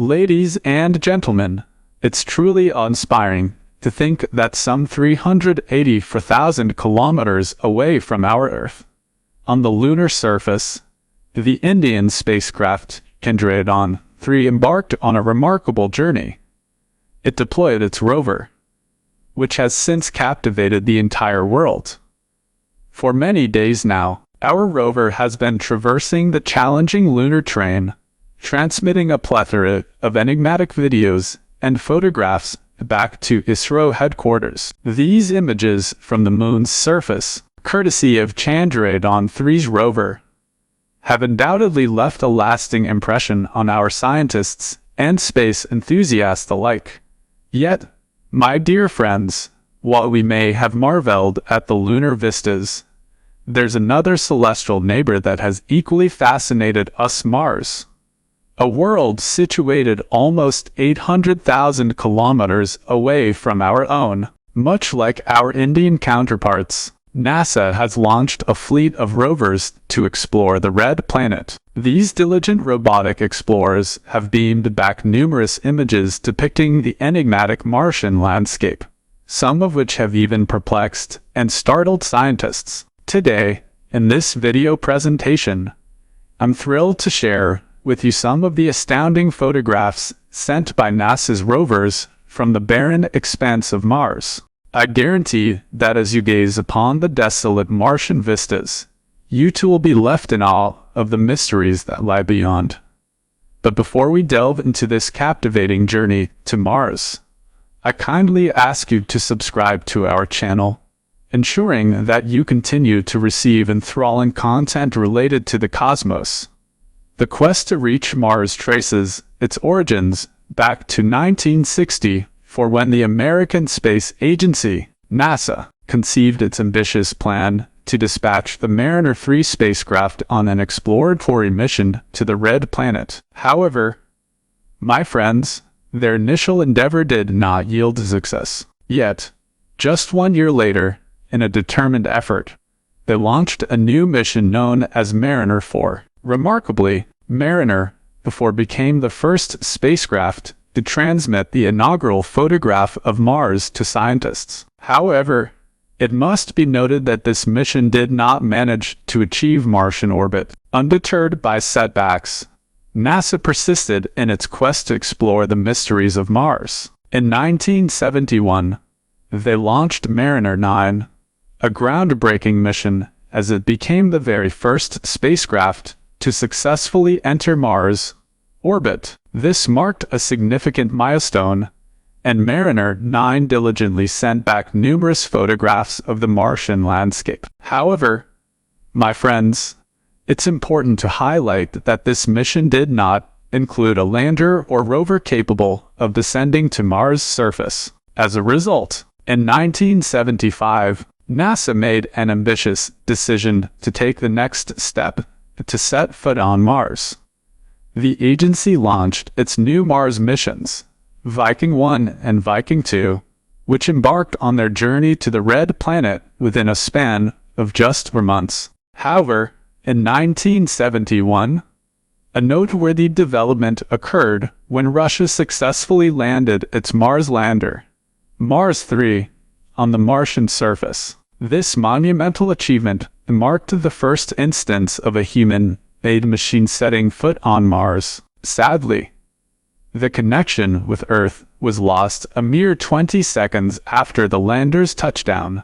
Ladies and gentlemen, it's truly inspiring to think that some 384,000 kilometers away from our Earth, on the lunar surface, the Indian spacecraft Chandrayaan 3 embarked on a remarkable journey. It deployed its rover, which has since captivated the entire world. For many days now, our rover has been traversing the challenging lunar terrain, transmitting a plethora of enigmatic videos and photographs back to ISRO headquarters. These images from the moon's surface, courtesy of Chandrayaan 3's rover, have undoubtedly left a lasting impression on our scientists and space enthusiasts alike. Yet, my dear friends, while we may have marveled at the lunar vistas, there's another celestial neighbor that has equally fascinated us: Mars. A world situated almost 800,000 kilometers away from our own. Much like our Indian counterparts, NASA has launched a fleet of rovers to explore the Red Planet. These diligent robotic explorers have beamed back numerous images depicting the enigmatic Martian landscape, some of which have even perplexed and startled scientists. Today, in this video presentation, I'm thrilled to share with you some of the astounding photographs sent by NASA's rovers from the barren expanse of Mars. I guarantee that as you gaze upon the desolate Martian vistas, you too will be left in awe of the mysteries that lie beyond. But before we delve into this captivating journey to Mars, I kindly ask you to subscribe to our channel, ensuring that you continue to receive enthralling content related to the cosmos. The quest to reach Mars traces its origins back to 1960, for when the American Space Agency, NASA, conceived its ambitious plan to dispatch the Mariner 3 spacecraft on an exploratory mission to the Red Planet. However, my friends, their initial endeavor did not yield success. Yet, just 1 year later, in a determined effort, they launched a new mission known as Mariner 4. Remarkably, Mariner 4 became the first spacecraft to transmit the inaugural photograph of Mars to scientists. However, it must be noted that this mission did not manage to achieve Martian orbit. Undeterred by setbacks, NASA persisted in its quest to explore the mysteries of Mars. In 1971, they launched Mariner 9, a groundbreaking mission, as it became the very first spacecraft to successfully enter Mars orbit. This marked a significant milestone, and Mariner 9 diligently sent back numerous photographs of the Martian landscape. However, my friends, it's important to highlight that this mission did not include a lander or rover capable of descending to Mars' surface. As a result, in 1975, NASA made an ambitious decision to take the next step to set foot on Mars. The agency launched its new Mars missions, Viking 1 and Viking 2, which embarked on their journey to the Red Planet within a span of just 4 months. However, in 1971, a noteworthy development occurred when Russia successfully landed its Mars lander, Mars 3, on the Martian surface. This monumental achievement marked the first instance of a human-made machine setting foot on Mars. Sadly, the connection with Earth was lost a mere 20 seconds after the lander's touchdown,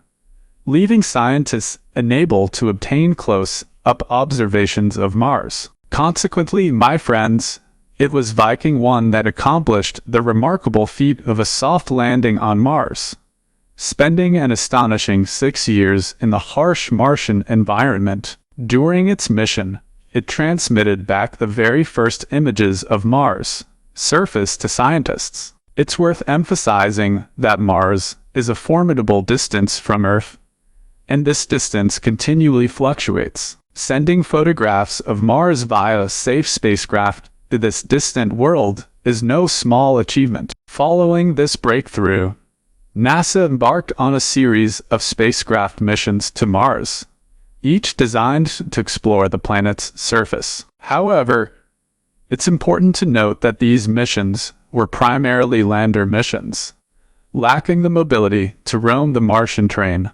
leaving scientists unable to obtain close-up observations of Mars. Consequently, my friends, it was Viking 1 that accomplished the remarkable feat of a soft landing on Mars, spending an astonishing 6 years in the harsh Martian environment. During its mission, it transmitted back the very first images of Mars' surface to scientists. It's worth emphasizing that Mars is a formidable distance from Earth, and this distance continually fluctuates. Sending photographs of Mars via a safe spacecraft to this distant world is no small achievement. Following this breakthrough, NASA embarked on a series of spacecraft missions to Mars, each designed to explore the planet's surface. However, It's important to note that these missions were primarily lander missions, lacking the mobility to roam the Martian terrain.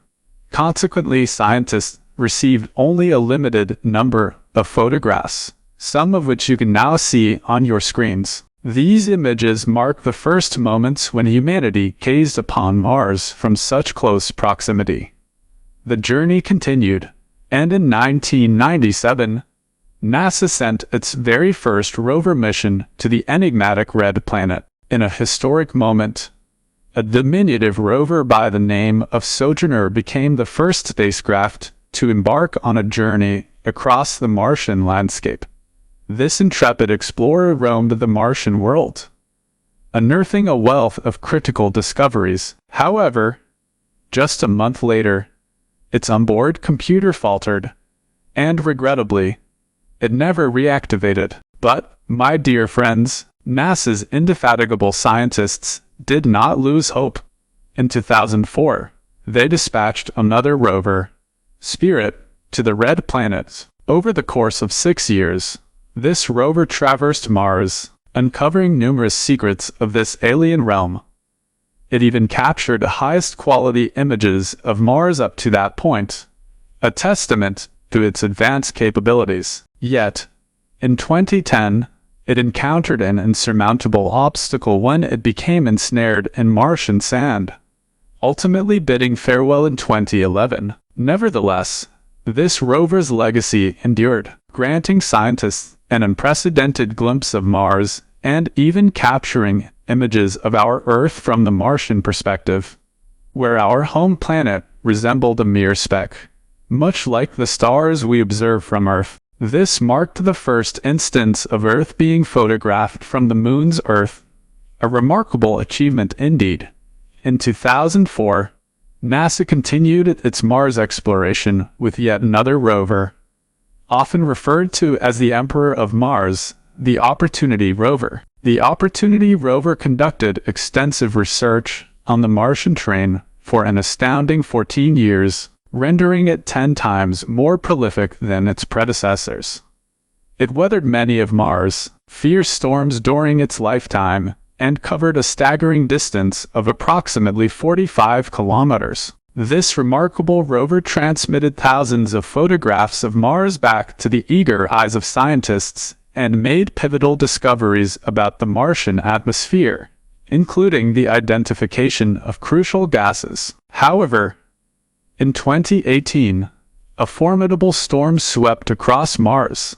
Consequently, scientists received only a limited number of photographs, some of which you can now see on your screens. These images mark the first moments when humanity gazed upon Mars from such close proximity. The journey continued, and in 1997, NASA sent its very first rover mission to the enigmatic red planet. In a historic moment, a diminutive rover by the name of Sojourner became the first spacecraft to embark on a journey across the Martian landscape. This intrepid explorer roamed the Martian world, unearthing a wealth of critical discoveries. However, just a month later, its onboard computer faltered, and regrettably, it never reactivated. But, my dear friends, NASA's indefatigable scientists did not lose hope. In 2004, they dispatched another rover, Spirit, to the Red Planet. Over the course of 6 years, this rover traversed Mars, uncovering numerous secrets of this alien realm. It even captured the highest quality images of Mars up to that point, a testament to its advanced capabilities. Yet, in 2010, it encountered an insurmountable obstacle when it became ensnared in Martian sand, ultimately bidding farewell in 2011. Nevertheless, this rover's legacy endured, granting scientists an unprecedented glimpse of Mars and even capturing images of our Earth from the Martian perspective, where our home planet resembled a mere speck, much like the stars we observe from Earth. This marked the first instance of Earth being photographed from the Moon's Earth, a remarkable achievement indeed. In 2004, NASA continued its Mars exploration with yet another rover, often referred to as the Emperor of Mars, the Opportunity rover. The Opportunity rover conducted extensive research on the Martian terrain for an astounding 14 years, rendering it 10 times more prolific than its predecessors. It weathered many of Mars' fierce storms during its lifetime and covered a staggering distance of approximately 45 kilometers. This remarkable rover transmitted thousands of photographs of Mars back to the eager eyes of scientists and made pivotal discoveries about the Martian atmosphere, including the identification of crucial gases. However, in 2018, a formidable storm swept across Mars,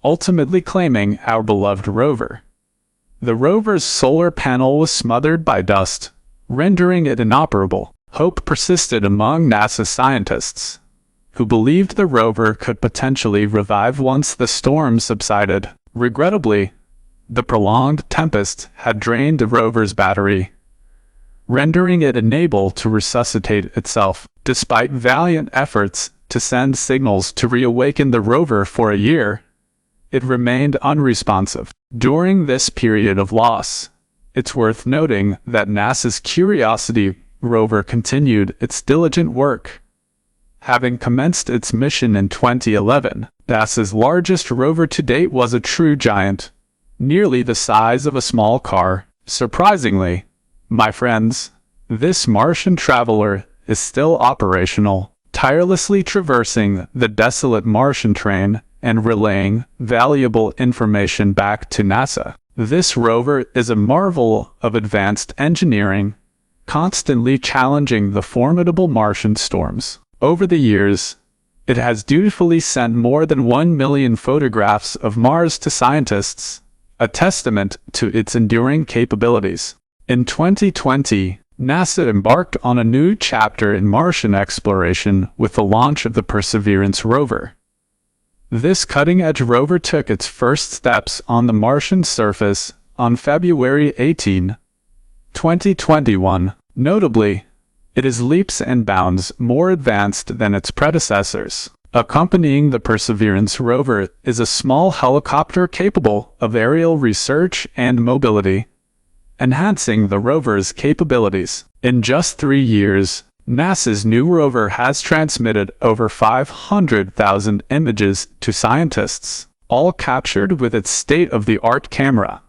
ultimately claiming our beloved rover. The rover's solar panel was smothered by dust, rendering it inoperable. Hope persisted among NASA scientists, who believed the rover could potentially revive once the storm subsided. Regrettably, the prolonged tempest had drained the rover's battery, rendering it unable to resuscitate itself. Despite valiant efforts to send signals to reawaken the rover for a year, it remained unresponsive. During this period of loss, it's worth noting that NASA's Curiosity rover continued its diligent work, having commenced its mission in 2011. NASA's largest rover to date was a true giant, nearly the size of a small car. Surprisingly, my friends, this Martian traveler is still operational, tirelessly traversing the desolate Martian terrain and relaying valuable information back to NASA. This rover is a marvel of advanced engineering, constantly challenging the formidable Martian storms. Over the years, it has dutifully sent more than 1 million photographs of Mars to scientists, a testament to its enduring capabilities. In 2020, NASA embarked on a new chapter in Martian exploration with the launch of the Perseverance rover. This cutting-edge rover took its first steps on the Martian surface on February 18, 2021. Notably, it is leaps and bounds more advanced than its predecessors. Accompanying the Perseverance rover is a small helicopter capable of aerial research and mobility, enhancing the rover's capabilities. In just 3 years, NASA's new rover has transmitted over 500,000 images to scientists, all captured with its state-of-the-art camera.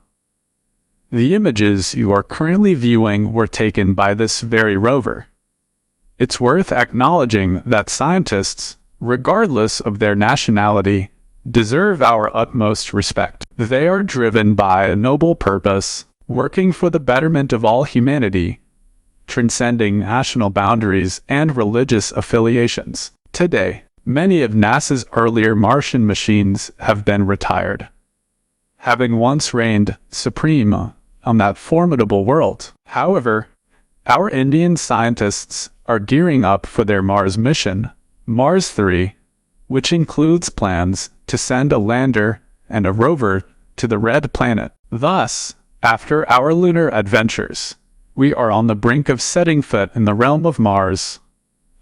The images you are currently viewing were taken by this very rover. It's worth acknowledging that scientists, regardless of their nationality, deserve our utmost respect. They are driven by a noble purpose, working for the betterment of all humanity, transcending national boundaries and religious affiliations. Today, many of NASA's earlier Martian machines have been retired, having once reigned supreme on that formidable world. However, our Indian scientists are gearing up for their Mars mission, Mars 3, which includes plans to send a lander and a rover to the Red Planet. Thus, after our lunar adventures, we are on the brink of setting foot in the realm of Mars.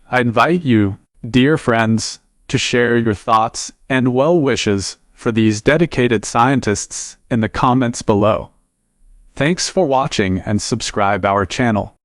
I invite you, dear friends, to share your thoughts and well wishes for these dedicated scientists in the comments below. Thanks for watching and subscribe our channel.